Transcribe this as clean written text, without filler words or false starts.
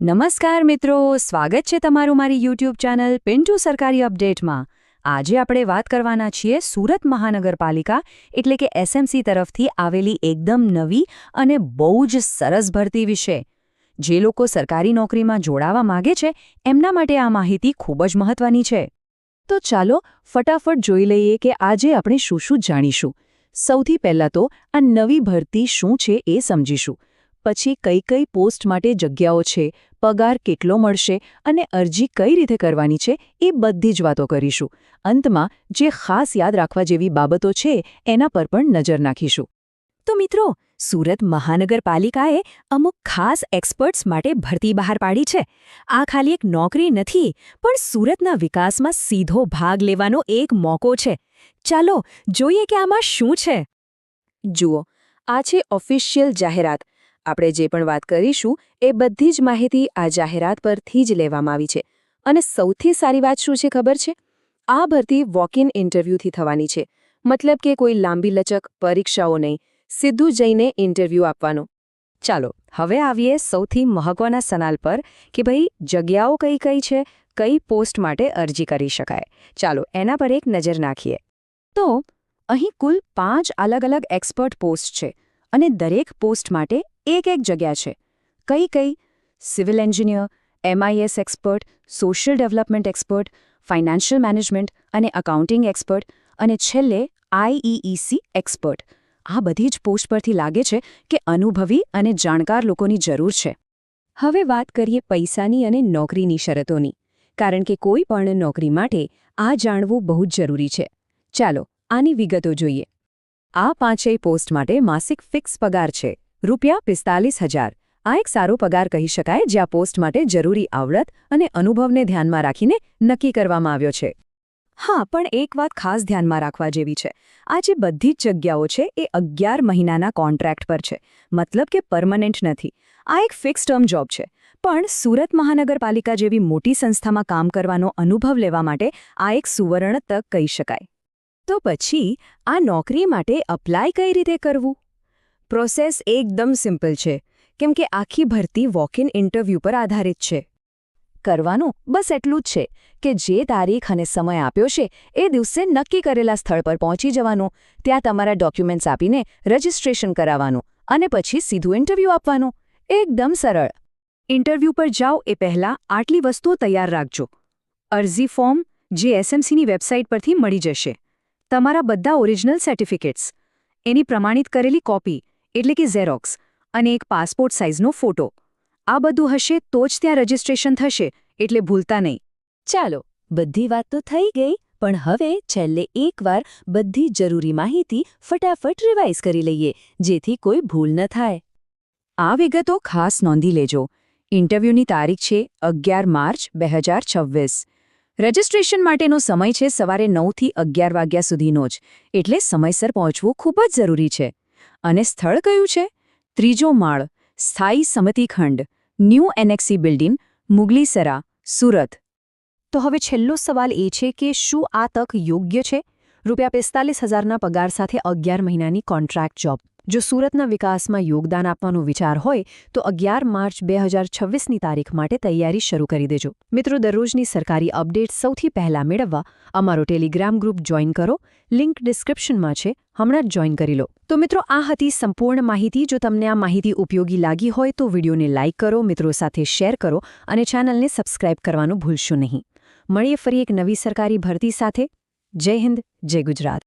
નમસ્કાર મિત્રો, સ્વાગત છે તમારું મારી યુટ્યુબ ચેનલ પિન્ટુ સરકારી અપડેટમાં। આજે આપણે વાત કરવાના છીએ સુરત મહાનગરપાલિકા એટલે કે એસએમસી તરફથી આવેલી એકદમ નવી અને બહુ જ સરસ ભરતી વિશે। જે લોકો સરકારી નોકરીમાં જોડાવા માંગે છે એમના માટે આ માહિતી ખૂબ જ મહત્વની છે। તો ચાલો ફટાફટ જોઈ લઈએ કે આજે આપણે શું જાણીશું। સૌથી પહેલાં તો આ નવી ભરતી શું છે એ સમજીશું। પછી કઈ પોસ્ટ માટે જગ્યાઓ છે, પગાર કેટલો મળશે અને અરજી કઈ રીતે કરવાની છે એ બધી જ વાતો કરીશું। અંતમાં જે ખાસ યાદ રાખવા જેવી બાબતો છે એના પર પણ નજર નાખીશું। તો મિત્રો, સુરત મહાનગરપાલિકાએ અમુક ખાસ એક્સપર્ટ્સ માટે ભરતી બહાર પાડી છે। આ ખાલી એક નોકરી નથી, પણ સુરતના વિકાસમાં સીધો ભાગ લેવાનો એક મોકો છે। ચાલો જોઈએ કે આમાં શું છે। જુઓ, આ છે ઓફિશિયલ જાહેરાત। આપણે જે પણ વાત કરીશું એ બધી જ માહિતી આ જાહેરાત પરથી જ લેવામાં આવી છે। અને સૌથી સારી વાત શું છે ખબર છે? આ ભરતી વોક ઇન ઇન્ટરવ્યૂથી થવાની છે। મતલબ કે કોઈ લાંબી લચક પરીક્ષાઓ નહીં, સીધું જઈને ઇન્ટરવ્યૂ આપવાનો। ચાલો હવે આવીએ સૌથી મહત્વના સવાલ પર કે ભાઈ જગ્યાઓ કઈ છે, કઈ પોસ્ટ માટે અરજી કરી શકાય। ચાલો એના પર એક નજર નાખીએ। તો અહીં કુલ 5 અલગ-અલગ એક્સપર્ટ પોસ્ટ છે અને દરેક પોસ્ટ માટે એક જગ્યા છે। કઈ? Civil engineer, MIS expert, social development expert, financial management અને અકાઉન્ટિંગ એક્સપર્ટ અને છેલ્લે IEEC એક્સપર્ટ। આ બધી જ પોસ્ટ પરથી લાગે છે કે અનુભવી અને જાણકાર લોકોની જરૂર છે। હવે વાત કરીએ પૈસાની અને નોકરીની શરતોની, કારણ કે કોઈ પણ નોકરી માટે આ જાણવું બહુ જ જરૂરી છે। ચાલો આની વિગતો જોઈએ। આ 5 પોસ્ટ માટે માસિક ફિક્સ પગાર છે ₹45,000। આ એક સારો પગાર કહી શકાય, જે આ પોસ્ટ માટે જરૂરી આવડત અને અનુભવને ધ્યાનમાં રાખીને નક્કી કરવામાં આવ્યો છે। હા, પણ એક વાત ખાસ ધ્યાનમાં રાખવા જેવી છે। આ જે બધી જ જગ્યાઓ છે એ 11 મહિનાના કોન્ટ્રાક્ટ પર છે, મતલબ કે પરમનન્ટ નથી। આ એક ફિક્સ ટર્મ જોબ છે, પણ સુરત મહાનગરપાલિકા જેવી મોટી સંસ્થામાં કામ કરવાનો અનુભવ લેવા માટે આ એક સુવર્ણ તક કહી શકાય। તો પછી આ નોકરી માટે અપ્લાય કઈ રીતે કરવું? પ્રોસેસ એકદમ સિમ્પલ છે, કેમ કે આખી ભરતી વોક ઇન ઇન્ટરવ્યૂ પર આધારિત છે। કરવાનું બસ એટલું જ છે કે જે તારીખ અને સમય આપ્યો છે એ દિવસે નક્કી કરેલા સ્થળ પર પહોંચી જવાનું, ત્યાં તમારા ડોક્યુમેન્ટ્સ આપીને રજિસ્ટ્રેશન કરાવવાનું અને પછી સીધું ઇન્ટરવ્યૂ આપવાનું। એકદમ સરળ। ઇન્ટરવ્યૂ પર જાઓ એ પહેલાં આટલી વસ્તુઓ તૈયાર રાખજો। અરજી ફોર્મ, જે એસએમસીની વેબસાઇટ પરથી મળી જશે, તમારા બધા ઓરિજિનલ સર્ટિફિકેટ્સ, એની પ્રમાણિત કરેલી કોપી એટલે કે ઝેરોક્સ, અને એક પાસપોર્ટ સાઇઝનો ફોટો। આ બધું હશે તો જ ત્યાં રજિસ્ટ્રેશન થશે, એટલે ભૂલતા નહીં। ચાલો, બધી વાત તો થઈ ગઈ, પણ હવે છેલ્લે એકવાર બધી જરૂરી માહિતી ફટાફટ રિવાઇઝ કરી લઈએ, જેથી કોઈ ભૂલ ન થાય। આ વિગતો ખાસ નોંધી લેજો। ઇન્ટરવ્યૂની તારીખ છે 11 માર્ચ 2026। રજિસ્ટ્રેશન માટેનો સમય છે સવારે 9 થી 11 વાગ્યા સુધીનો જ, એટલે સમયસર પહોંચવું ખૂબ જ જરૂરી છે। અને સ્થળ કયું છે? 3જો માળ, સ્થાયી સમિતિ ખંડ, new annexe building, Mughlisara, Surat. તો હવે છેલ્લો સવાલ એ છે કે શું આ તક યોગ્ય છે? ₹45,000ના પગાર સાથે 11 મહિનાની કોન્ટ્રાક્ટ જોબ। જો સુરતના વિકાસમાં યોગદાન આપવાનો વિચાર હોય તો 11 માર્ચ 2026ની તારીખ માટે તૈયારી શરૂ કરી દેજો। મિત્રો, દરરોજની સરકારી અપડેટ સૌથી પહેલાં મેળવવા અમારો ટેલિગ્રામ ગ્રુપ જોઈન કરો। લિંક ડિસ્ક્રિપ્શનમાં છે, હમણાં જ જોઈન કરી લો। તો મિત્રો, આ હતી સંપૂર્ણ માહિતી। જો તમને આ માહિતી ઉપયોગી લાગી હોય તો વિડીયોને લાઇક કરો, મિત્રો સાથે શેર કરો અને ચેનલને સબસ્ક્રાઇબ કરવાનું ભૂલશો નહીં। મળીએ ફરી એક નવી સરકારી ભરતી સાથે। જય હિન્દ, જય ગુજરાત।